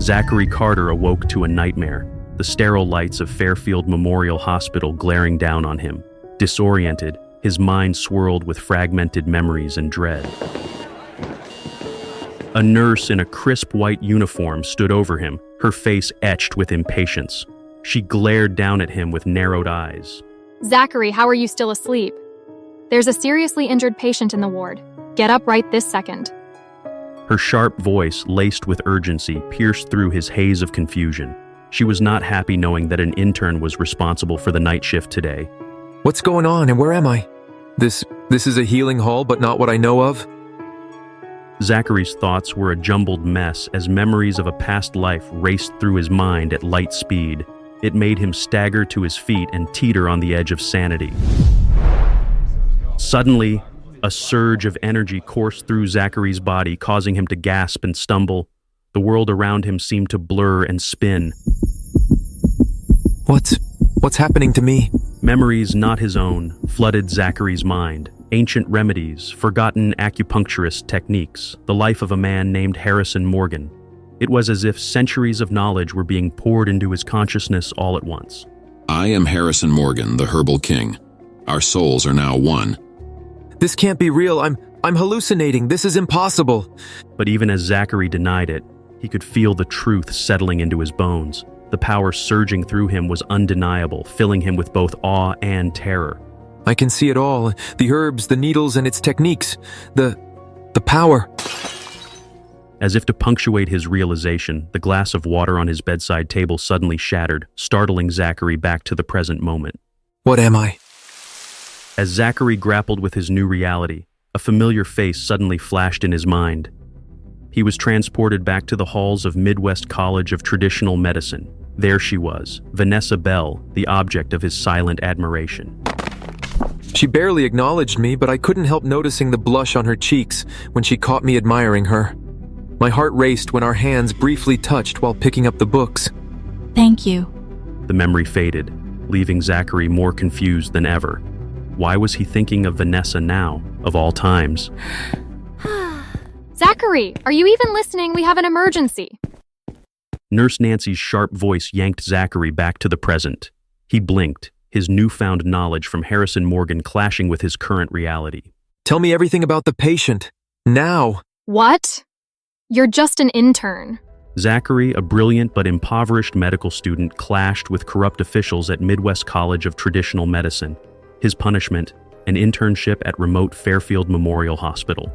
Zachary Carter awoke to a nightmare, the sterile lights of Fairfield Memorial Hospital glaring down on him. Disoriented, his mind swirled with fragmented memories and dread. A nurse in a crisp white uniform stood over him, her face etched with impatience. She glared down at him with narrowed eyes. Zachary, how are you still asleep? There's a seriously injured patient in the ward. Get up right this second. Her sharp voice, laced with urgency, pierced through his haze of confusion. She was not happy knowing that an intern was responsible for the night shift today. What's going on and where am I? This is a healing hall, but not what I know of? Zachary's thoughts were a jumbled mess as memories of a past life raced through his mind at light speed. It made him stagger to his feet and teeter on the edge of sanity. Suddenly, a surge of energy coursed through Zachary's body, causing him to gasp and stumble. The world around him seemed to blur and spin. What's happening to me? Memories not his own flooded Zachary's mind. Ancient remedies, forgotten acupuncturist techniques, the life of a man named Harrison Morgan. It was as if centuries of knowledge were being poured into his consciousness all at once. I am Harrison Morgan, the Herbal King. Our souls are now one. This can't be real. I'm hallucinating. This is impossible. But even as Zachary denied it, he could feel the truth settling into his bones. The power surging through him was undeniable, filling him with both awe and terror. I can see it all. The herbs, the needles, and its techniques. The power. As if to punctuate his realization, the glass of water on his bedside table suddenly shattered, startling Zachary back to the present moment. What am I? As Zachary grappled with his new reality, a familiar face suddenly flashed in his mind. He was transported back to the halls of Midwest College of Traditional Medicine. There she was, Vanessa Bell, the object of his silent admiration. She barely acknowledged me, but I couldn't help noticing the blush on her cheeks when she caught me admiring her. My heart raced when our hands briefly touched while picking up the books. Thank you. The memory faded, leaving Zachary more confused than ever. Why was he thinking of Vanessa now, of all times? Zachary, are you even listening? We have an emergency. Nurse Nancy's sharp voice yanked Zachary back to the present. He blinked, his newfound knowledge from Harrison Morgan clashing with his current reality. Tell me everything about the patient. Now. What? You're just an intern. Zachary, a brilliant but impoverished medical student, clashed with corrupt officials at Midwest College of Traditional Medicine. His punishment, an internship at remote Fairfield Memorial Hospital.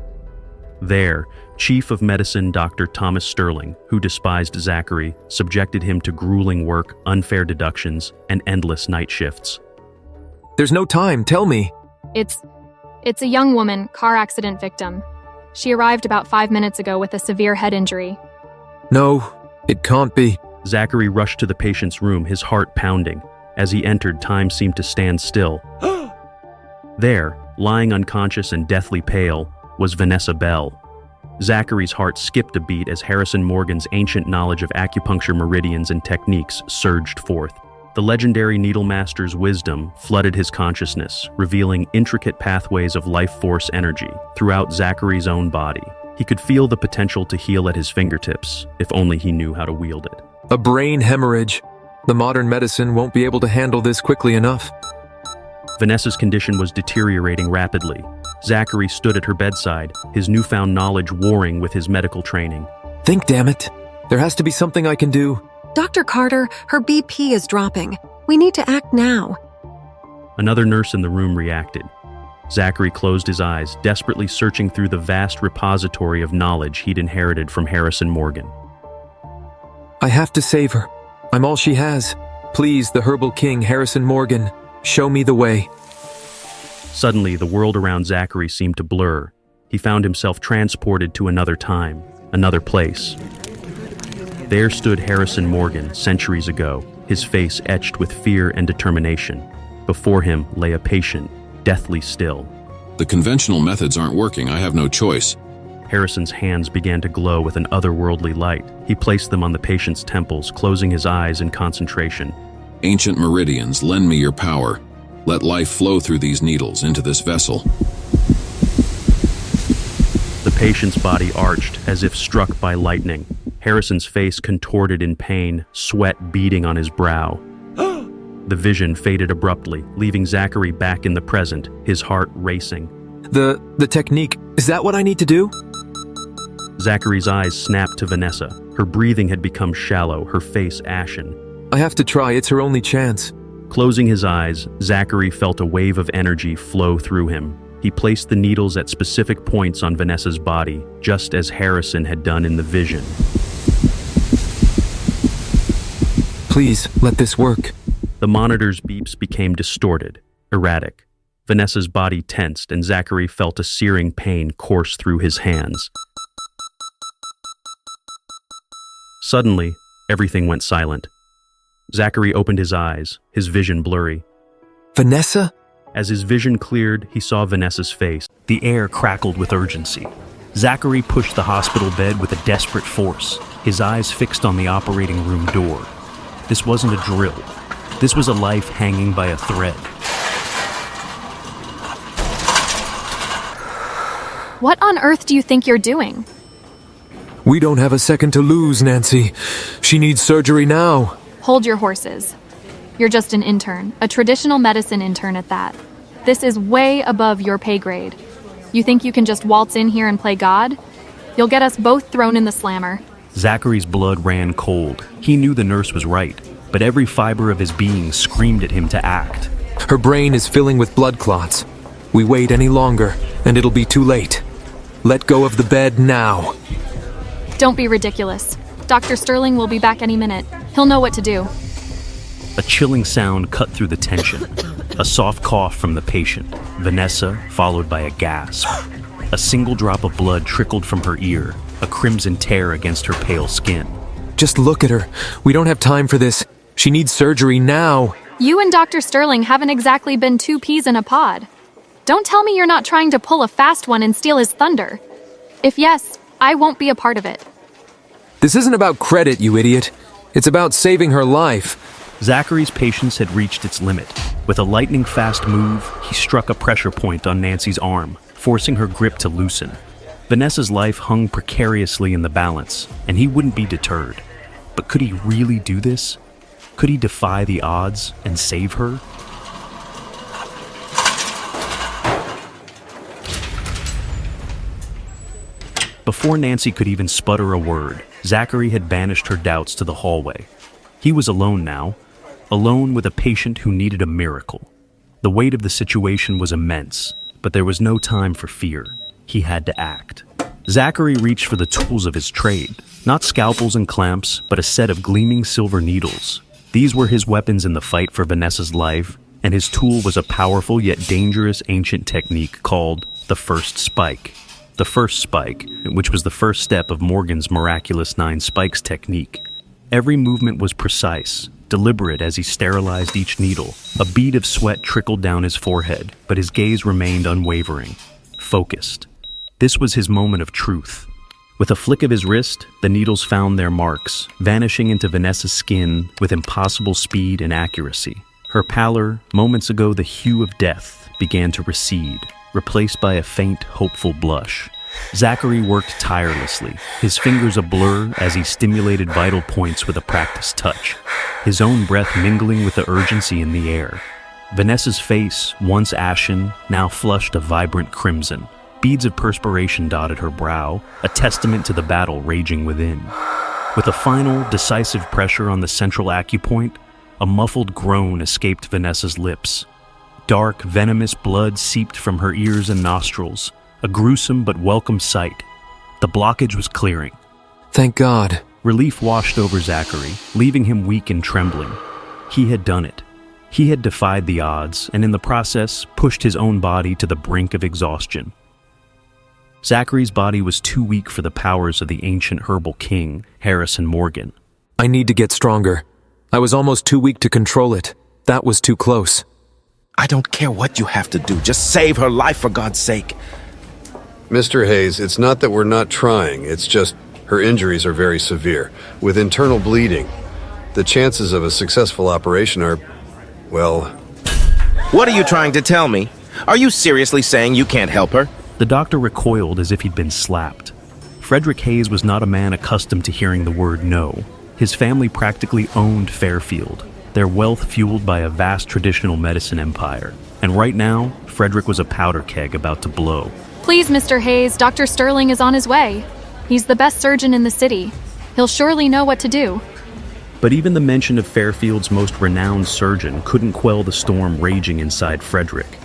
There, Chief of Medicine Dr. Thomas Sterling, who despised Zachary, subjected him to grueling work, unfair deductions, and endless night shifts. There's no time, tell me. It's a young woman, car accident victim. She arrived about 5 minutes ago with a severe head injury. No, it can't be. Zachary rushed to the patient's room, his heart pounding. As he entered, time seemed to stand still. There, lying unconscious and deathly pale, was Vanessa Bell. Zachary's heart skipped a beat as Harrison Morgan's ancient knowledge of acupuncture meridians and techniques surged forth. The legendary needlemaster's wisdom flooded his consciousness, revealing intricate pathways of life force energy throughout Zachary's own body. He could feel the potential to heal at his fingertips, if only he knew how to wield it. A brain hemorrhage. The modern medicine won't be able to handle this quickly enough. Vanessa's condition was deteriorating rapidly. Zachary stood at her bedside, his newfound knowledge warring with his medical training. Think, damn it. There has to be something I can do. Dr. Carter, her BP is dropping. We need to act now. Another nurse in the room reacted. Zachary closed his eyes, desperately searching through the vast repository of knowledge he'd inherited from Harrison Morgan. I have to save her. I'm all she has. Please, the Herbal King, Harrison Morgan, show me the way. Suddenly, the world around Zachary seemed to blur. He found himself transported to another time, another place. There stood Harrison Morgan, centuries ago, his face etched with fear and determination. Before him lay a patient, deathly still. The conventional methods aren't working. I have no choice. Harrison's hands began to glow with an otherworldly light. He placed them on the patient's temples, closing his eyes in concentration. Ancient meridians, lend me your power. Let life flow through these needles into this vessel. The patient's body arched as if struck by lightning. Harrison's face contorted in pain, sweat beading on his brow. The vision faded abruptly, leaving Zachary back in the present, his heart racing. The technique, is that what I need to do? Zachary's eyes snapped to Vanessa. Her breathing had become shallow, her face ashen. I have to try, it's her only chance. Closing his eyes, Zachary felt a wave of energy flow through him. He placed the needles at specific points on Vanessa's body, just as Harrison had done in the vision. Please, let this work. The monitor's beeps became distorted, erratic. Vanessa's body tensed, and Zachary felt a searing pain course through his hands. Suddenly, everything went silent. Zachary opened his eyes, his vision blurry. Vanessa? As his vision cleared, he saw Vanessa's face. The air crackled with urgency. Zachary pushed the hospital bed with a desperate force, his eyes fixed on the operating room door. This wasn't a drill. This was a life hanging by a thread. What on earth do you think you're doing? We don't have a second to lose, Nancy. She needs surgery now. Hold your horses. You're just an intern, a traditional medicine intern at that. This is way above your pay grade. You think you can just waltz in here and play God? You'll get us both thrown in the slammer. Zachary's blood ran cold. He knew the nurse was right, but every fiber of his being screamed at him to act. Her brain is filling with blood clots. We wait any longer, and it'll be too late. Let go of the bed now. Don't be ridiculous. Dr. Sterling will be back any minute. He'll know what to do. A chilling sound cut through the tension. A soft cough from the patient, Vanessa, followed by a gasp. A single drop of blood trickled from her ear, a crimson tear against her pale skin. Just look at her. We don't have time for this. She needs surgery now. You and Dr. Sterling haven't exactly been two peas in a pod. Don't tell me you're not trying to pull a fast one and steal his thunder. If yes, I won't be a part of it. This isn't about credit, you idiot. It's about saving her life. Zachary's patience had reached its limit. With a lightning-fast move, he struck a pressure point on Nancy's arm, forcing her grip to loosen. Vanessa's life hung precariously in the balance, and he wouldn't be deterred. But could he really do this? Could he defy the odds and save her? Before Nancy could even sputter a word, Zachary had banished her doubts to the hallway. He was alone now, alone with a patient who needed a miracle. The weight of the situation was immense, but there was no time for fear. He had to act. Zachary reached for the tools of his trade, not scalpels and clamps, but a set of gleaming silver needles. These were his weapons in the fight for Vanessa's life, and his tool was a powerful yet dangerous ancient technique called the first spike. The first spike, which was the first step of Morgan's miraculous 9 spikes technique. Every movement was precise, deliberate as he sterilized each needle. A bead of sweat trickled down his forehead, but his gaze remained unwavering, focused. This was his moment of truth. With a flick of his wrist, the needles found their marks, vanishing into Vanessa's skin with impossible speed and accuracy. Her pallor, moments ago the hue of death, began to recede, replaced by a faint, hopeful blush. Zachary worked tirelessly, his fingers a blur as he stimulated vital points with a practiced touch, his own breath mingling with the urgency in the air. Vanessa's face, once ashen, now flushed a vibrant crimson. Beads of perspiration dotted her brow, a testament to the battle raging within. With a final, decisive pressure on the central acupoint, a muffled groan escaped Vanessa's lips. Dark, venomous blood seeped from her ears and nostrils, a gruesome but welcome sight. The blockage was clearing. Thank God. Relief washed over Zachary, leaving him weak and trembling. He had done it. He had defied the odds, and in the process, pushed his own body to the brink of exhaustion. Zachary's body was too weak for the powers of the ancient herbal king, Harrison Morgan. I need to get stronger. I was almost too weak to control it. That was too close. I don't care what you have to do. Just save her life, for God's sake. Mr. Hayes, it's not that we're not trying. It's just her injuries are very severe, with internal bleeding. The chances of a successful operation are, well... What are you trying to tell me? Are you seriously saying you can't help her? The doctor recoiled as if he'd been slapped. Frederick Hayes was not a man accustomed to hearing the word no. His family practically owned Fairfield, their wealth fueled by a vast traditional medicine empire. And right now, Frederick was a powder keg about to blow. Please, Mr. Hayes, Dr. Sterling is on his way. He's the best surgeon in the city. He'll surely know what to do. But even the mention of Fairfield's most renowned surgeon couldn't quell the storm raging inside Frederick.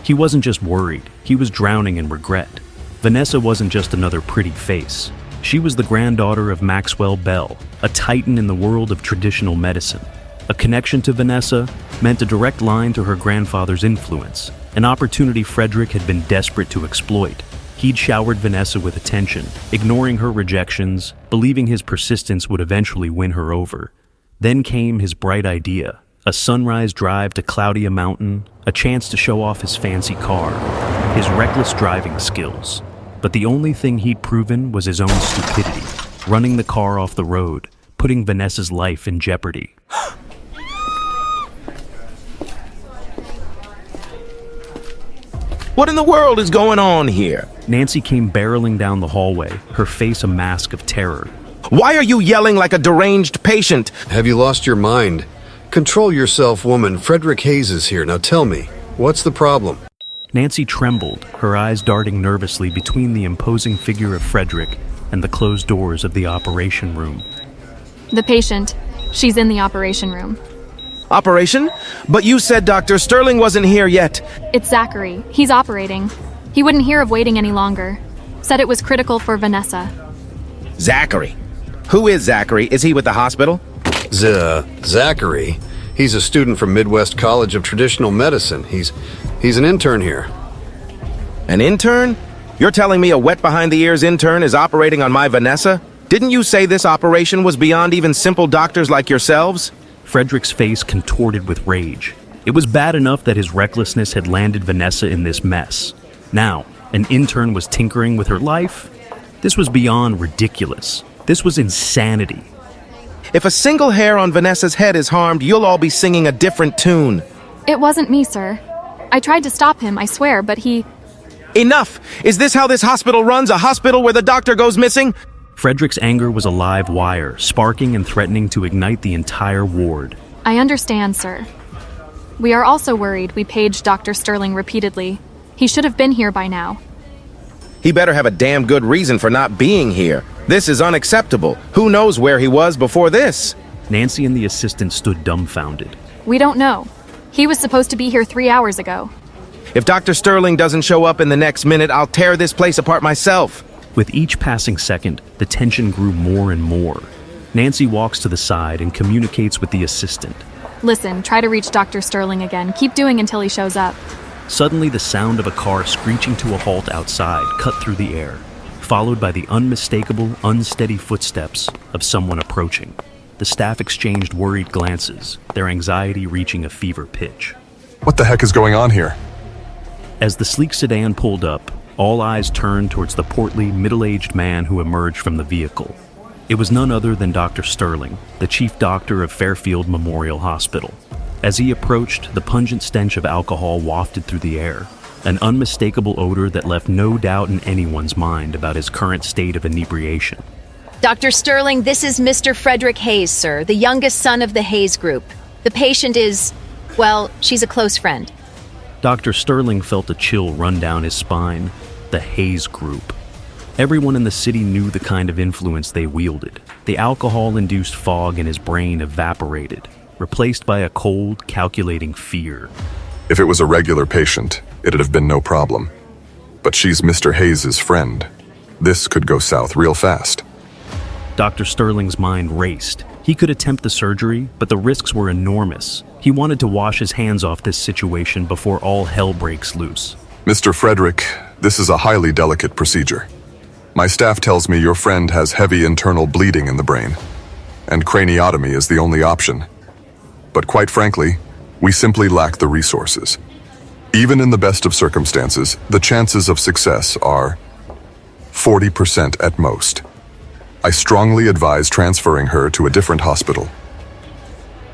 He wasn't just worried, he was drowning in regret. Vanessa wasn't just another pretty face. She was the granddaughter of Maxwell Bell, a titan in the world of traditional medicine. A connection to Vanessa meant a direct line to her grandfather's influence, an opportunity Frederick had been desperate to exploit. He'd showered Vanessa with attention, ignoring her rejections, believing his persistence would eventually win her over. Then came his bright idea, a sunrise drive to Cloudia Mountain, a chance to show off his fancy car, his reckless driving skills. But the only thing he'd proven was his own stupidity, running the car off the road, putting Vanessa's life in jeopardy. What in the world is going on here? Nancy came barreling down the hallway, her face a mask of terror. Why are you yelling like a deranged patient? Have you lost your mind? Control yourself, woman. Frederick Hayes is here. Now tell me, what's the problem? Nancy trembled, her eyes darting nervously between the imposing figure of Frederick and the closed doors of the operation room. The patient, she's in the operation room. Operation? But you said Dr. Sterling wasn't here yet. It's Zachary. He's operating. He wouldn't hear of waiting any longer. Said it was critical for Vanessa. Zachary? Who is Zachary? Is he with the hospital? Zachary? He's a student from Midwest College of Traditional Medicine. He's an intern here. An intern? You're telling me a wet behind-the-ears intern is operating on my Vanessa? Didn't you say this operation was beyond even simple doctors like yourselves? Frederick's face contorted with rage. It was bad enough that his recklessness had landed Vanessa in this mess. Now, an intern was tinkering with her life? This was beyond ridiculous. This was insanity. If a single hair on Vanessa's head is harmed, you'll all be singing a different tune. It wasn't me, sir. I tried to stop him, I swear, but he... Enough! Is this how this hospital runs? A hospital where the doctor goes missing? Frederick's anger was a live wire, sparking and threatening to ignite the entire ward. I understand, sir. We are also worried we paged Dr. Sterling repeatedly. He should have been here by now. He better have a damn good reason for not being here. This is unacceptable. Who knows where he was before this? Nancy and the assistant stood dumbfounded. We don't know. He was supposed to be here 3 hours ago. If Dr. Sterling doesn't show up in the next minute, I'll tear this place apart myself. With each passing second, the tension grew more and more. Nancy walks to the side and communicates with the assistant. Listen, try to reach Dr. Sterling again. Keep doing until he shows up. Suddenly, the sound of a car screeching to a halt outside cut through the air, followed by the unmistakable, unsteady footsteps of someone approaching. The staff exchanged worried glances, their anxiety reaching a fever pitch. What the heck is going on here? As the sleek sedan pulled up, all eyes turned towards the portly, middle-aged man who emerged from the vehicle. It was none other than Dr. Sterling, the chief doctor of Fairfield Memorial Hospital. As he approached, the pungent stench of alcohol wafted through the air, an unmistakable odor that left no doubt in anyone's mind about his current state of inebriation. Dr. Sterling, this is Mr. Frederick Hayes, sir, the youngest son of the Hayes Group. The patient is, well, she's a close friend. Dr. Sterling felt a chill run down his spine. The Hayes Group. Everyone in the city knew the kind of influence they wielded. The alcohol-induced fog in his brain evaporated, replaced by a cold, calculating fear. If it was a regular patient, it'd have been no problem. But she's Mr. Hayes' friend. This could go south real fast. Dr. Sterling's mind raced. He could attempt the surgery, but the risks were enormous. He wanted to wash his hands off this situation before all hell breaks loose. Mr. Frederick, this is a highly delicate procedure. My staff tells me your friend has heavy internal bleeding in the brain, and craniotomy is the only option. But quite frankly, we simply lack the resources. Even in the best of circumstances, the chances of success are 40% at most. I strongly advise transferring her to a different hospital.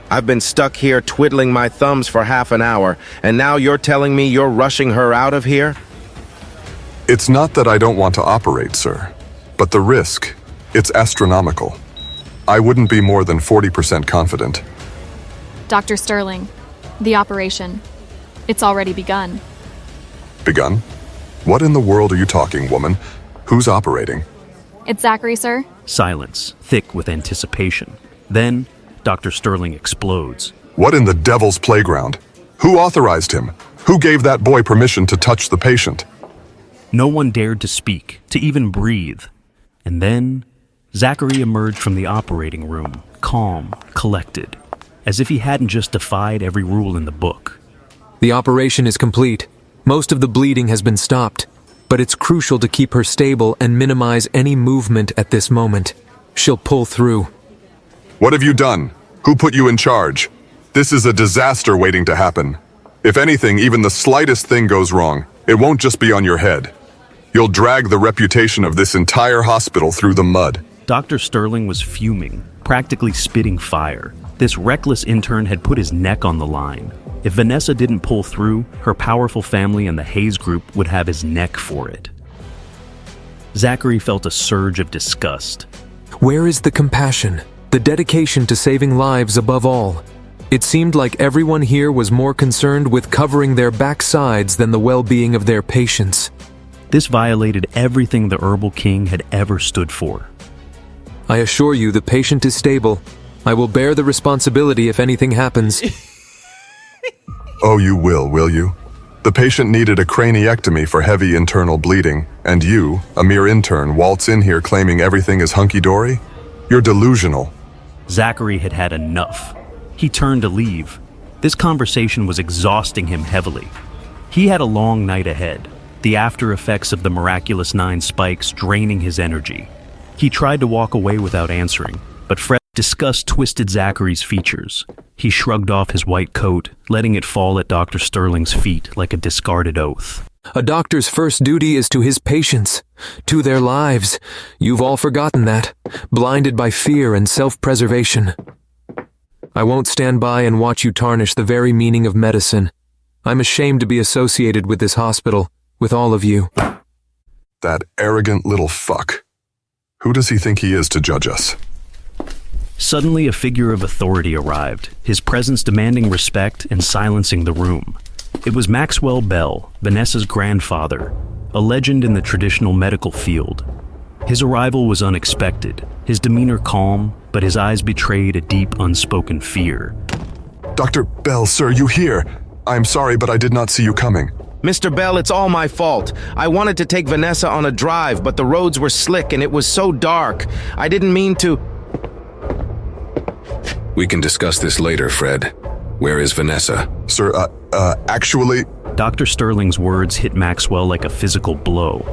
I've been stuck here twiddling my thumbs for half an hour, and now you're telling me you're rushing her out of here? It's not that I don't want to operate, sir. But the risk, it's astronomical. I wouldn't be more than 40% confident. Dr. Sterling, the operation. It's already begun. Begun? What in the world are you talking, woman? Who's operating? It's Zachary, sir. Silence, thick with anticipation. Then, Dr. Sterling explodes. What in the devil's playground? Who authorized him? Who gave that boy permission to touch the patient? No one dared to speak, to even breathe. And then, Zachary emerged from the operating room, calm, collected, as if he hadn't just defied every rule in the book. The operation is complete. Most of the bleeding has been stopped, but it's crucial to keep her stable and minimize any movement at this moment. She'll pull through. What have you done? Who put you in charge? This is a disaster waiting to happen. If anything, even the slightest thing goes wrong, it won't just be on your head. You'll drag the reputation of this entire hospital through the mud. Dr. Sterling was fuming, practically spitting fire. This reckless intern had put his neck on the line. If Vanessa didn't pull through, her powerful family and the Hayes group would have his neck for it. Zachary felt a surge of disgust. Where is the compassion, the dedication to saving lives above all? It seemed like everyone here was more concerned with covering their backsides than the well-being of their patients. This violated everything the Herbal King had ever stood for. I assure you the patient is stable. I will bear the responsibility if anything happens. Oh, you will you? The patient needed a craniectomy for heavy internal bleeding, and you, a mere intern, waltz in here claiming everything is hunky-dory? You're delusional. Zachary had had enough. He turned to leave. This conversation was exhausting him heavily. He had a long night ahead, the after effects of the miraculous 9 spikes draining his energy. He tried to walk away without answering, but disgust twisted Zachary's features. He shrugged off his white coat, letting it fall at Dr. Sterling's feet like a discarded oath. A doctor's first duty is to his patients, to their lives. You've all forgotten that, blinded by fear and self-preservation. I won't stand by and watch you tarnish the very meaning of medicine. I'm ashamed to be associated with this hospital, with all of you. That arrogant little fuck. Who does he think he is to judge us? Suddenly, a figure of authority arrived, his presence demanding respect and silencing the room. It was Maxwell Bell, Vanessa's grandfather, a legend in the traditional medical field. His arrival was unexpected, his demeanor calm, but his eyes betrayed a deep, unspoken fear. Dr. Bell, sir, you here? I'm sorry, but I did not see you coming. Mr. Bell, it's all my fault. I wanted to take Vanessa on a drive, but the roads were slick and it was so dark. I didn't mean to... We can discuss this later, Fred. Where is Vanessa? Sir, actually... Dr. Sterling's words hit Maxwell like a physical blow.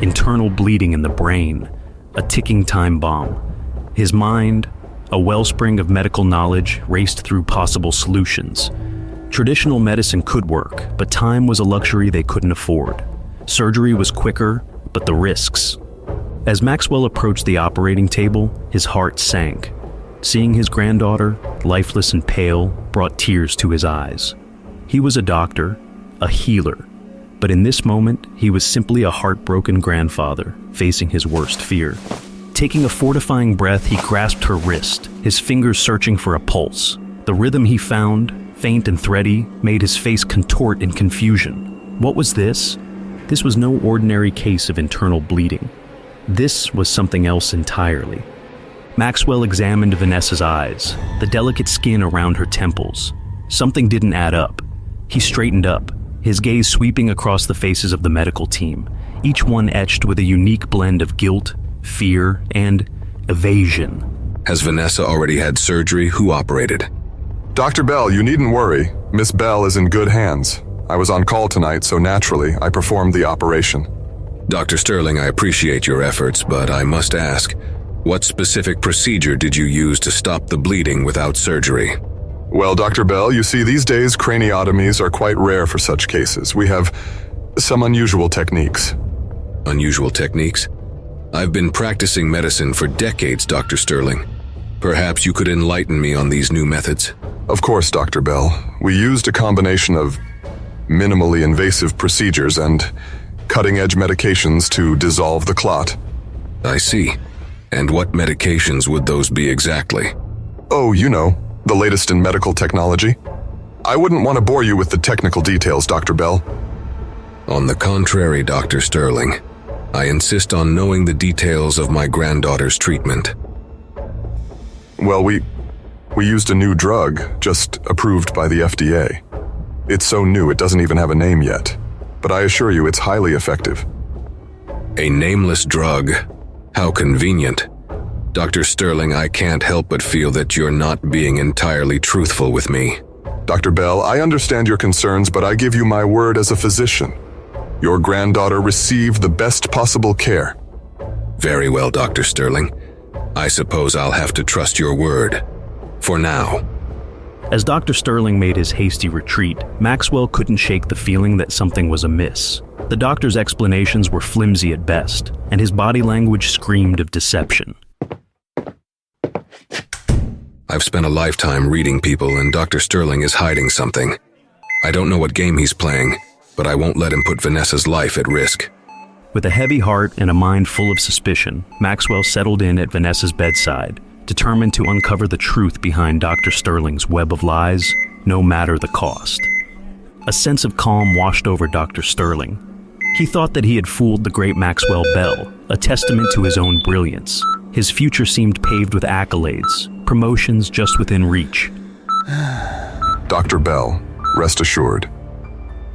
Internal bleeding in the brain, a ticking time bomb. His mind, a wellspring of medical knowledge, raced through possible solutions. Traditional medicine could work, but time was a luxury they couldn't afford. Surgery was quicker, but the risks. As Maxwell approached the operating table, his heart sank. Seeing his granddaughter, lifeless and pale, brought tears to his eyes. He was a doctor, a healer, but in this moment, he was simply a heartbroken grandfather facing his worst fear. Taking a fortifying breath, he grasped her wrist, his fingers searching for a pulse. The rhythm he found, faint and thready, made his face contort in confusion. What was this? This was no ordinary case of internal bleeding. This was something else entirely. Maxwell examined Vanessa's eyes, the delicate skin around her temples. Something didn't add up. He straightened up, his gaze sweeping across the faces of the medical team, each one etched with a unique blend of guilt, fear, and evasion. Has Vanessa already had surgery? Who operated? Dr. Bell, you needn't worry. Miss Bell is in good hands. I was on call tonight, so naturally, I performed the operation. Dr. Sterling, I appreciate your efforts, but I must ask, what specific procedure did you use to stop the bleeding without surgery? Well, Dr. Bell, you see, these days craniotomies are quite rare for such cases. We have some unusual techniques. Unusual techniques? I've been practicing medicine for decades, Dr. Sterling. Perhaps you could enlighten me on these new methods. Of course, Dr. Bell. We used a combination of minimally invasive procedures and cutting-edge medications to dissolve the clot. I see. And what medications would those be exactly? Oh, you know, the latest in medical technology. I wouldn't want to bore you with the technical details, Dr. Bell. On the contrary, Dr. Sterling, I insist on knowing the details of my granddaughter's treatment. Well, we used a new drug, just approved by the FDA. It's so new it doesn't even have a name yet, but I assure you it's highly effective. A nameless drug? How convenient. Dr. Sterling, I can't help but feel that you're not being entirely truthful with me. Dr. Bell, I understand your concerns, but I give you my word as a physician. Your granddaughter received the best possible care. Very well, Dr. Sterling. I suppose I'll have to trust your word. For now. As Dr. Sterling made his hasty retreat, Maxwell couldn't shake the feeling that something was amiss. The doctor's explanations were flimsy at best, and his body language screamed of deception. I've spent a lifetime reading people, and Dr. Sterling is hiding something. I don't know what game he's playing, but I won't let him put Vanessa's life at risk. With a heavy heart and a mind full of suspicion, Maxwell settled in at Vanessa's bedside, determined to uncover the truth behind Dr. Sterling's web of lies, no matter the cost. A sense of calm washed over Dr. Sterling. He thought that he had fooled the great Maxwell Bell, a testament to his own brilliance. His future seemed paved with accolades, promotions just within reach. Dr. Bell, rest assured.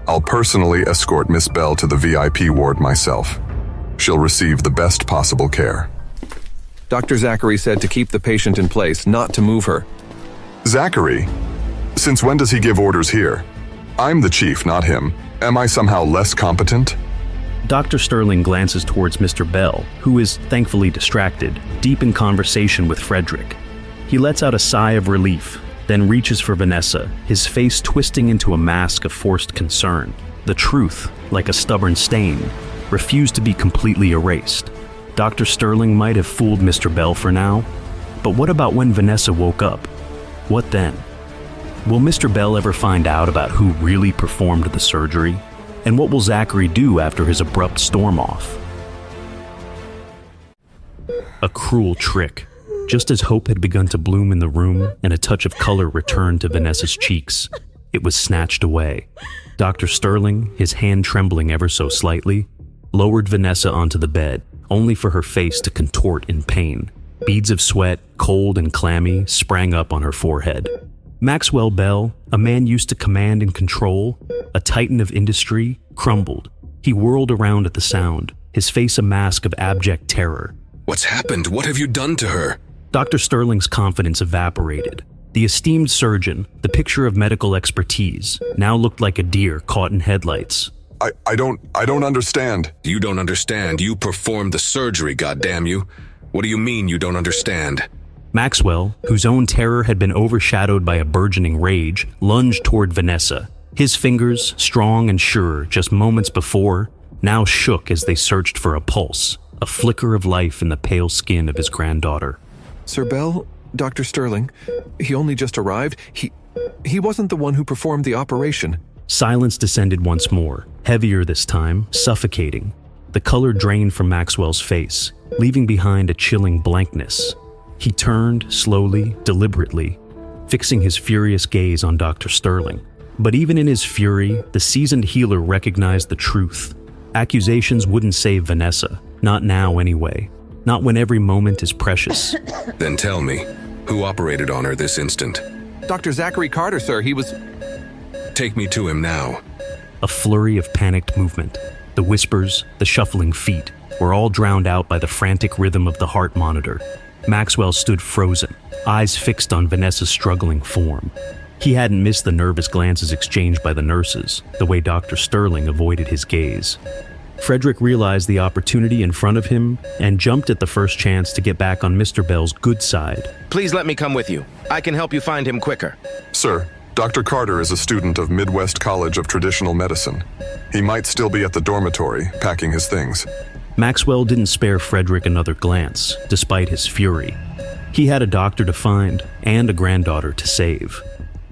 I'll personally escort Miss Bell to the VIP ward myself. She'll receive the best possible care. Dr. Zachary said to keep the patient in place, not to move her. Zachary? Since when does he give orders here? I'm the chief, not him. Am I somehow less competent? Dr. Sterling glances towards Mr. Bell, who is thankfully distracted, deep in conversation with Frederick. He lets out a sigh of relief, then reaches for Vanessa, his face twisting into a mask of forced concern. The truth, like a stubborn stain, refused to be completely erased. Dr. Sterling might have fooled Mr. Bell for now, but what about when Vanessa woke up? What then? Will Mr. Bell ever find out about who really performed the surgery? And what will Zachary do after his abrupt storm off? A cruel trick. Just as hope had begun to bloom in the room and a touch of color returned to Vanessa's cheeks, it was snatched away. Dr. Sterling, his hand trembling ever so slightly, lowered Vanessa onto the bed, only for her face to contort in pain. Beads of sweat, cold and clammy, sprang up on her forehead. Maxwell Bell, a man used to command and control, a titan of industry, crumbled. He whirled around at the sound, his face a mask of abject terror. What's happened? What have you done to her? Dr. Sterling's confidence evaporated. The esteemed surgeon, the picture of medical expertise, now looked like a deer caught in headlights. I don't understand. You don't understand. You performed the surgery, goddamn you. What do you mean you don't understand? Maxwell, whose own terror had been overshadowed by a burgeoning rage, lunged toward Vanessa. His fingers, strong and sure just moments before, now shook as they searched for a pulse, a flicker of life in the pale skin of his granddaughter. Sir Bell, Dr. Sterling, he only just arrived. He wasn't the one who performed the operation. Silence descended once more, heavier this time, suffocating. The color drained from Maxwell's face, leaving behind a chilling blankness. He turned, slowly, deliberately, fixing his furious gaze on Dr. Sterling. But even in his fury, the seasoned healer recognized the truth. Accusations wouldn't save Vanessa, not now anyway. Not when every moment is precious. Then tell me, who operated on her this instant? Dr. Zachary Carter, sir, he was... Take me to him now. A flurry of panicked movement. The whispers, the shuffling feet, were all drowned out by the frantic rhythm of the heart monitor. Maxwell stood frozen, eyes fixed on Vanessa's struggling form. He hadn't missed the nervous glances exchanged by the nurses, the way Dr. Sterling avoided his gaze. Frederick realized the opportunity in front of him and jumped at the first chance to get back on Mr. Bell's good side. Please let me come with you. I can help you find him quicker. Sir, Dr. Carter is a student of Midwest College of Traditional Medicine. He might still be at the dormitory, packing his things. Maxwell didn't spare Frederick another glance, despite his fury. He had a doctor to find and a granddaughter to save.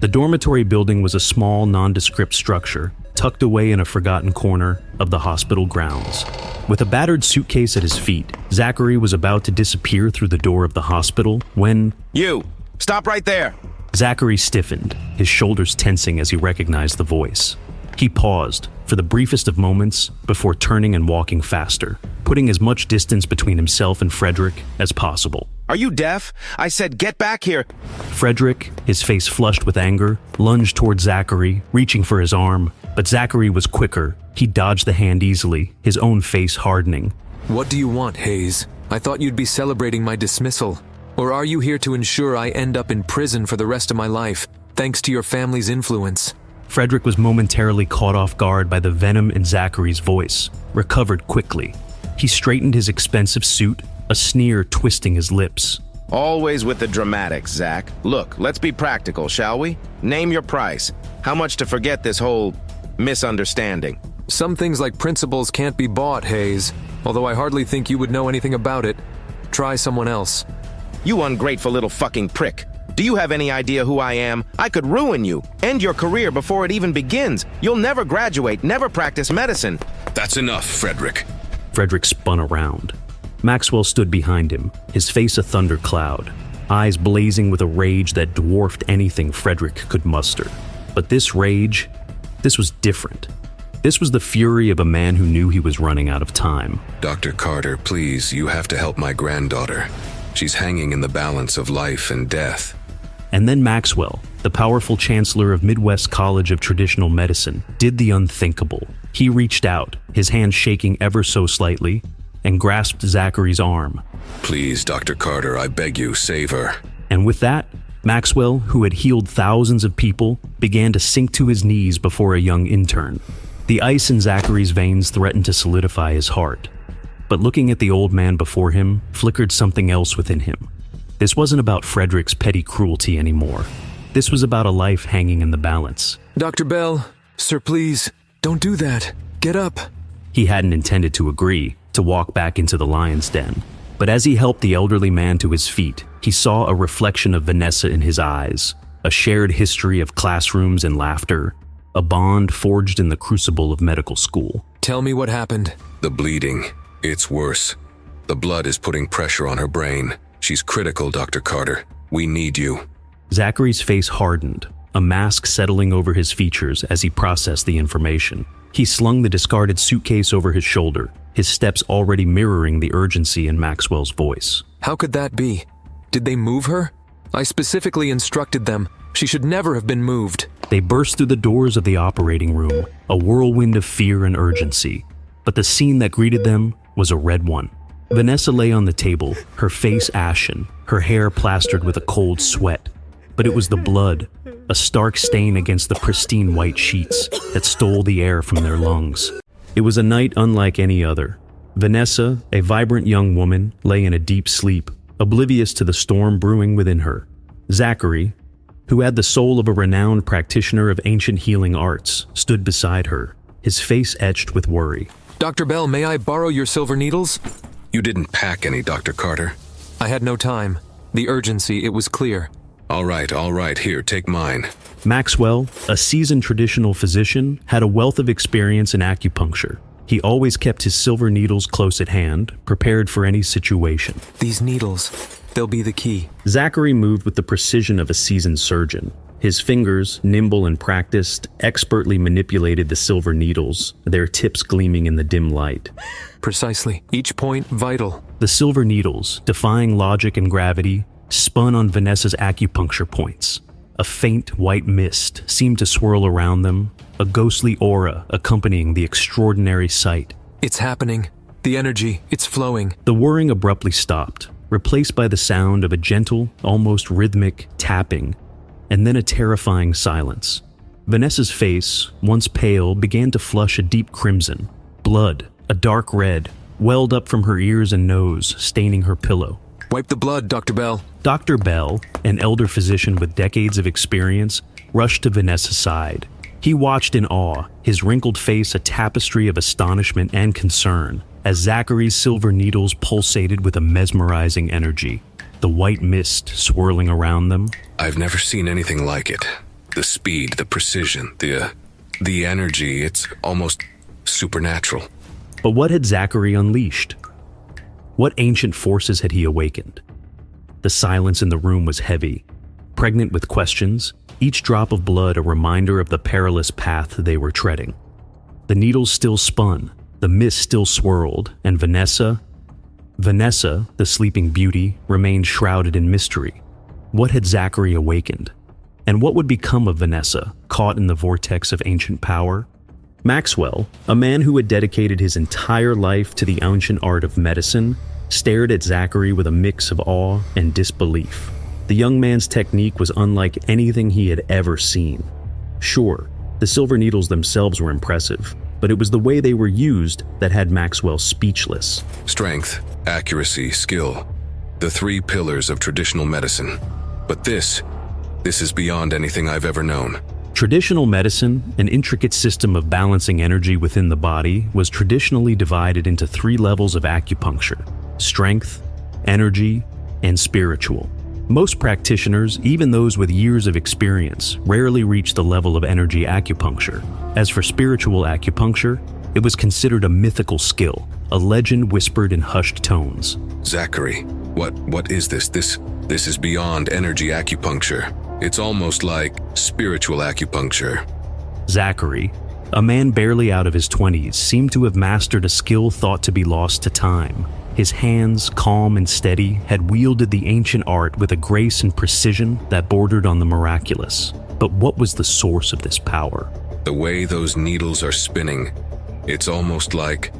The dormitory building was a small, nondescript structure, tucked away in a forgotten corner of the hospital grounds. With a battered suitcase at his feet, Zachary was about to disappear through the door of the hospital when... You! Stop right there! Zachary stiffened, his shoulders tensing as he recognized the voice. He paused, for the briefest of moments, before turning and walking faster, putting as much distance between himself and Frederick as possible. Are you deaf? I said get back here! Frederick, his face flushed with anger, lunged toward Zachary, reaching for his arm, but Zachary was quicker. He dodged the hand easily, his own face hardening. What do you want, Hayes? I thought you'd be celebrating my dismissal. Or are you here to ensure I end up in prison for the rest of my life, thanks to your family's influence? Frederick was momentarily caught off guard by the venom in Zachary's voice, recovered quickly. He straightened his expensive suit, a sneer twisting his lips. Always with the dramatics, Zach. Look, let's be practical, shall we? Name your price. How much to forget this whole misunderstanding? Some things like principles can't be bought, Hayes, although I hardly think you would know anything about it. Try someone else. You ungrateful little fucking prick. Do you have any idea who I am? I could ruin you, end your career before it even begins. You'll never graduate, never practice medicine. That's enough, Frederick. Frederick spun around. Maxwell stood behind him, his face a thundercloud, eyes blazing with a rage that dwarfed anything Frederick could muster. But this rage, this was different. This was the fury of a man who knew he was running out of time. Dr. Carter, please, you have to help my granddaughter. She's hanging in the balance of life and death. And then Maxwell, the powerful chancellor of Midwest College of Traditional Medicine, did the unthinkable. He reached out, his hand shaking ever so slightly, and grasped Zachary's arm. Please, Dr. Carter, I beg you, save her. And with that, Maxwell, who had healed thousands of people, began to sink to his knees before a young intern. The ice in Zachary's veins threatened to solidify his heart. But looking at the old man before him flickered something else within him. This wasn't about Frederick's petty cruelty anymore. This was about a life hanging in the balance. Dr. Bell, sir, please, don't do that. Get up. He hadn't intended to agree, to walk back into the lion's den. But as he helped the elderly man to his feet, he saw a reflection of Vanessa in his eyes, a shared history of classrooms and laughter, a bond forged in the crucible of medical school. Tell me what happened. The bleeding. It's worse. The blood is putting pressure on her brain. She's critical, Dr. Carter. We need you. Zachary's face hardened, a mask settling over his features as he processed the information. He slung the discarded suitcase over his shoulder, his steps already mirroring the urgency in Maxwell's voice. How could that be? Did they move her? I specifically instructed them. She should never have been moved. They burst through the doors of the operating room, a whirlwind of fear and urgency. But the scene that greeted them was a red one. Vanessa lay on the table, her face ashen, her hair plastered with a cold sweat. But it was the blood, a stark stain against the pristine white sheets that stole the air from their lungs. It was a night unlike any other. Vanessa, a vibrant young woman, lay in a deep sleep, oblivious to the storm brewing within her. Zachary, who had the soul of a renowned practitioner of ancient healing arts, stood beside her, his face etched with worry. Dr. Bell, may I borrow your silver needles? You didn't pack any, Dr. Carter. I had no time. The urgency, it was clear. All right, here, take mine. Maxwell, a seasoned traditional physician, had a wealth of experience in acupuncture. He always kept his silver needles close at hand, prepared for any situation. These needles, they'll be the key. Zachary moved with the precision of a seasoned surgeon. His fingers, nimble and practiced, expertly manipulated the silver needles, their tips gleaming in the dim light. Precisely. Each point vital. The silver needles, defying logic and gravity, spun on Vanessa's acupuncture points. A faint white mist seemed to swirl around them, a ghostly aura accompanying the extraordinary sight. It's happening. The energy, it's flowing. The whirring abruptly stopped, replaced by the sound of a gentle, almost rhythmic tapping, and then a terrifying silence. Vanessa's face, once pale, began to flush a deep crimson. Blood, a dark red, welled up from her ears and nose, staining her pillow. Wipe the blood, Dr. Bell. Dr. Bell, an elder physician with decades of experience, rushed to Vanessa's side. He watched in awe, his wrinkled face a tapestry of astonishment and concern, as Zachary's silver needles pulsated with a mesmerizing energy, the white mist swirling around them. I've never seen anything like it. The speed, the precision, the The energy, it's almost supernatural. But what had Zachary unleashed? What ancient forces had he awakened? The silence in the room was heavy, pregnant with questions, each drop of blood a reminder of the perilous path they were treading. The needles still spun, the mist still swirled, and Vanessa, the sleeping beauty, remained shrouded in mystery. What had Zachary awakened? And what would become of Vanessa, caught in the vortex of ancient power? Maxwell, a man who had dedicated his entire life to the ancient art of medicine, stared at Zachary with a mix of awe and disbelief. The young man's technique was unlike anything he had ever seen. Sure, the silver needles themselves were impressive, but it was the way they were used that had Maxwell speechless. Strength, accuracy, skill. The three pillars of traditional medicine. But this is beyond anything I've ever known. Traditional medicine, an intricate system of balancing energy within the body, was traditionally divided into 3 levels of acupuncture: strength, energy, and spiritual. Most practitioners, even those with years of experience, rarely reach the level of energy acupuncture. As for spiritual acupuncture, it was considered a mythical skill, a legend whispered in hushed tones. Zachary, what is this? This is beyond energy acupuncture. It's almost like spiritual acupuncture. Zachary, a man barely out of his 20s, seemed to have mastered a skill thought to be lost to time. His hands, calm and steady, had wielded the ancient art with a grace and precision that bordered on the miraculous. But what was the source of this power? The way those needles are spinning, it's almost like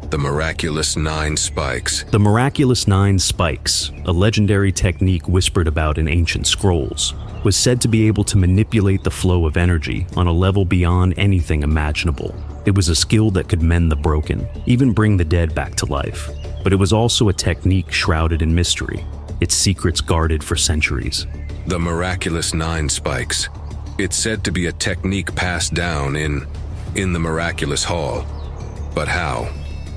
the miraculous 9 spikes. The miraculous 9 spikes, a legendary technique whispered about in ancient scrolls, was said to be able to manipulate the flow of energy on a level beyond anything imaginable. It was a skill that could mend the broken, even bring the dead back to life. But it was also a technique shrouded in mystery, its secrets guarded for centuries. The miraculous 9 spikes. It's said to be a technique passed down in the miraculous hall. But how?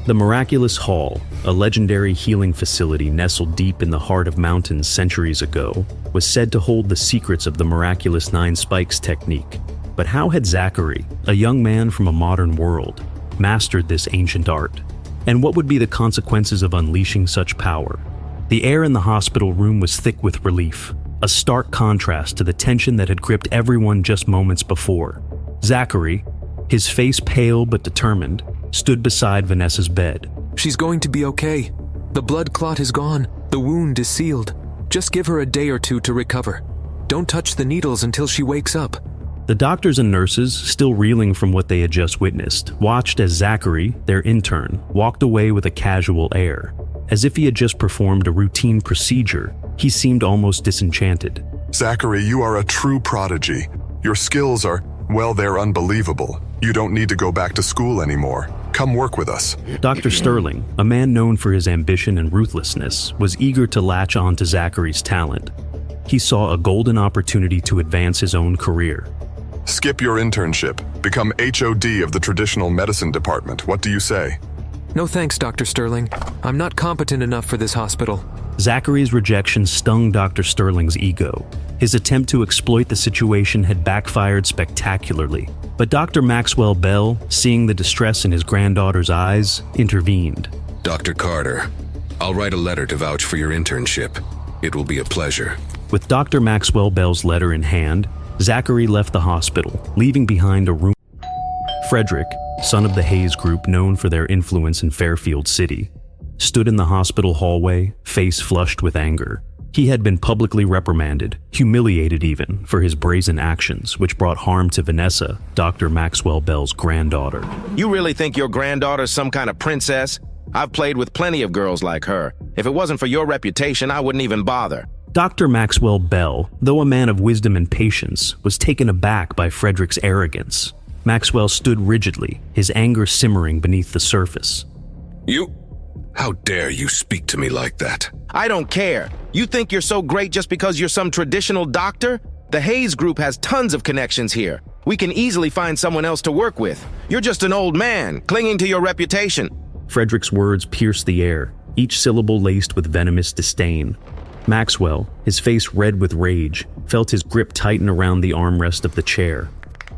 The Miraculous Hall, a legendary healing facility nestled deep in the heart of mountains centuries ago, was said to hold the secrets of the miraculous 9 spikes technique. But how had Zachary, a young man from a modern world, mastered this ancient art? And what would be the consequences of unleashing such power? The air in the hospital room was thick with relief, a stark contrast to the tension that had gripped everyone just moments before. Zachary, his face pale but determined, stood beside Vanessa's bed. She's going to be okay. The blood clot is gone. The wound is sealed. Just give her a day or 2 to recover. Don't touch the needles until she wakes up. The doctors and nurses, still reeling from what they had just witnessed, watched as Zachary, their intern, walked away with a casual air. As if he had just performed a routine procedure, he seemed almost disenchanted. Zachary, you are a true prodigy. Your skills are, well, they're unbelievable. You don't need to go back to school anymore. Come work with us. Dr. Sterling, a man known for his ambition and ruthlessness, was eager to latch on to Zachary's talent. He saw a golden opportunity to advance his own career. Skip your internship. Become HOD of the traditional medicine department. What do you say? No thanks, Dr. Sterling. I'm not competent enough for this hospital. Zachary's rejection stung Dr. Sterling's ego. His attempt to exploit the situation had backfired spectacularly. But Dr. Maxwell Bell, seeing the distress in his granddaughter's eyes, intervened. Dr. Carter, I'll write a letter to vouch for your internship. It will be a pleasure. With Dr. Maxwell Bell's letter in hand, Zachary left the hospital, leaving behind a room. Frederick, son of the Hayes Group known for their influence in Fairfield City, stood in the hospital hallway, face flushed with anger. He had been publicly reprimanded, humiliated even, for his brazen actions, which brought harm to Vanessa, Dr. Maxwell Bell's granddaughter. You really think your granddaughter's some kind of princess? I've played with plenty of girls like her. If it wasn't for your reputation, I wouldn't even bother. Dr. Maxwell Bell, though a man of wisdom and patience, was taken aback by Frederick's arrogance. Maxwell stood rigidly, his anger simmering beneath the surface. How dare you speak to me like that? I don't care. You think you're so great just because you're some traditional doctor? The Hayes Group has tons of connections here. We can easily find someone else to work with. You're just an old man, clinging to your reputation. Frederick's words pierced the air, each syllable laced with venomous disdain. Maxwell, his face red with rage, felt his grip tighten around the armrest of the chair.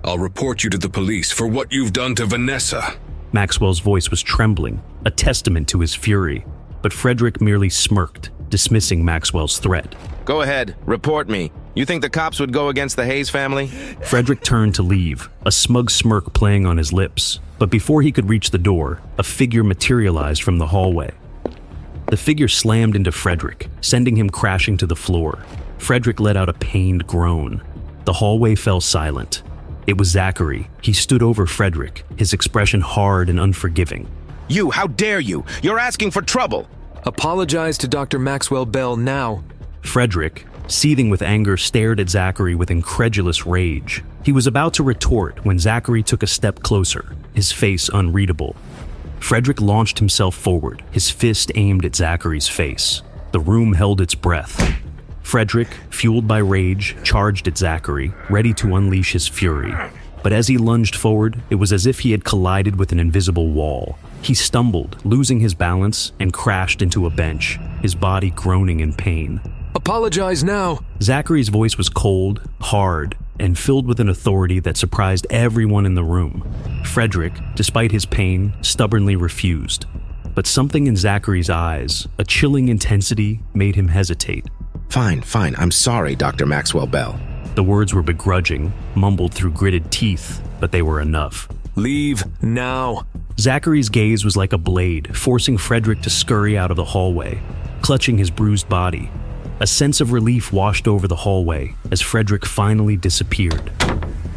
I'll report you to the police for what you've done to Vanessa. Maxwell's voice was trembling, a testament to his fury, but Frederick merely smirked, dismissing Maxwell's threat. Go ahead, report me. You think the cops would go against the Hayes family? Frederick turned to leave, a smug smirk playing on his lips, but before he could reach the door, a figure materialized from the hallway. The figure slammed into Frederick, sending him crashing to the floor. Frederick let out a pained groan. The hallway fell silent. It was Zachary. He stood over Frederick, his expression hard and unforgiving. You, how dare you? You're asking for trouble. Apologize to Dr. Maxwell Bell now. Frederick, seething with anger, stared at Zachary with incredulous rage. He was about to retort when Zachary took a step closer, his face unreadable. Frederick launched himself forward, his fist aimed at Zachary's face. The room held its breath. Frederick, fueled by rage, charged at Zachary, ready to unleash his fury. But as he lunged forward, it was as if he had collided with an invisible wall. He stumbled, losing his balance, and crashed into a bench, his body groaning in pain. Apologize now. Zachary's voice was cold, hard, and filled with an authority that surprised everyone in the room. Frederick, despite his pain, stubbornly refused. But something in Zachary's eyes, a chilling intensity, made him hesitate. Fine, I'm sorry, Dr. Maxwell Bell. The words were begrudging, mumbled through gritted teeth, but they were enough. Leave now. Zachary's gaze was like a blade, forcing Frederick to scurry out of the hallway, clutching his bruised body. A sense of relief washed over the hallway as Frederick finally disappeared.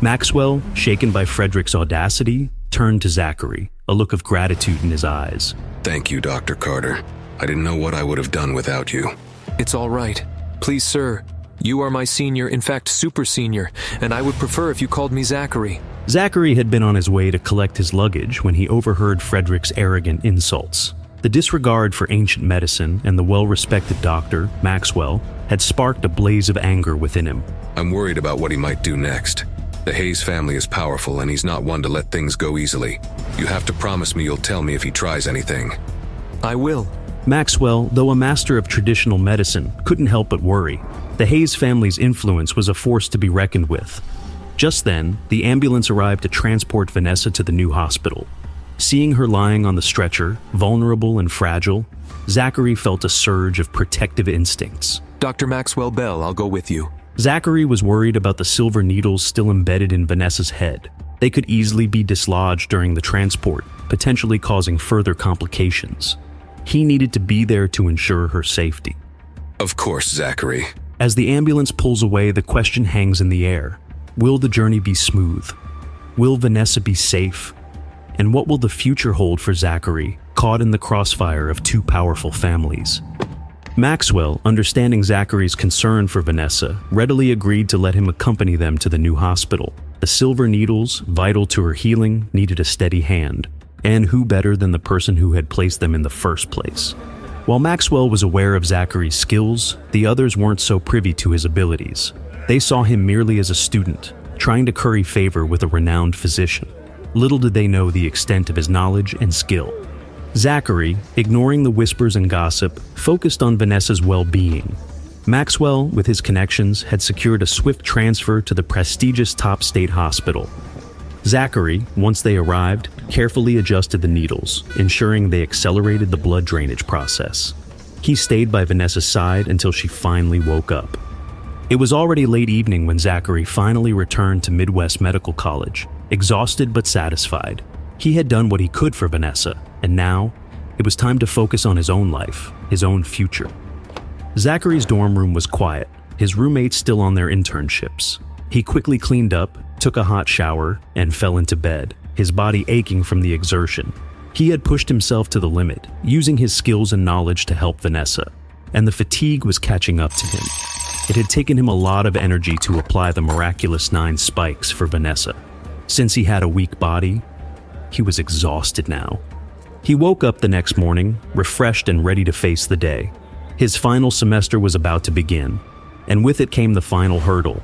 Maxwell, shaken by Frederick's audacity, turned to Zachary, a look of gratitude in his eyes. Thank you, Dr. Carter. I didn't know what I would have done without you. It's all right. Please, sir. You are my senior, in fact, super senior, and I would prefer if you called me Zachary. Zachary had been on his way to collect his luggage when he overheard Frederick's arrogant insults. The disregard for ancient medicine and the well-respected doctor, Maxwell, had sparked a blaze of anger within him. I'm worried about what he might do next. The Hayes family is powerful, and he's not one to let things go easily. You have to promise me you'll tell me if he tries anything. I will. Maxwell, though a master of traditional medicine, couldn't help but worry. The Hayes family's influence was a force to be reckoned with. Just then, the ambulance arrived to transport Vanessa to the new hospital. Seeing her lying on the stretcher, vulnerable and fragile, Zachary felt a surge of protective instincts. Dr. Maxwell Bell, I'll go with you. Zachary was worried about the silver needles still embedded in Vanessa's head. They could easily be dislodged during the transport, potentially causing further complications. He needed to be there to ensure her safety. Of course, Zachary. As the ambulance pulls away, the question hangs in the air. Will the journey be smooth? Will Vanessa be safe? And what will the future hold for Zachary, caught in the crossfire of two powerful families? Maxwell, understanding Zachary's concern for Vanessa, readily agreed to let him accompany them to the new hospital. The silver needles, vital to her healing, needed a steady hand. And who better than the person who had placed them in the first place? While Maxwell was aware of Zachary's skills, the others weren't so privy to his abilities. They saw him merely as a student, trying to curry favor with a renowned physician. Little did they know the extent of his knowledge and skill. Zachary, ignoring the whispers and gossip, focused on Vanessa's well-being. Maxwell, with his connections, had secured a swift transfer to the prestigious top state hospital. Zachary, once they arrived, carefully adjusted the needles, ensuring they accelerated the blood drainage process. He stayed by Vanessa's side until she finally woke up. It was already late evening when Zachary finally returned to Midwest Medical College, exhausted but satisfied. He had done what he could for Vanessa, and now it was time to focus on his own life, his own future. Zachary's dorm room was quiet, his roommates still on their internships. He quickly cleaned up, took a hot shower, and fell into bed, his body aching from the exertion. He had pushed himself to the limit, using his skills and knowledge to help Vanessa, and the fatigue was catching up to him. It had taken him a lot of energy to apply the miraculous 9 spikes for Vanessa. Since he had a weak body, he was exhausted now. He woke up the next morning, refreshed and ready to face the day. His final semester was about to begin, and with it came the final hurdle,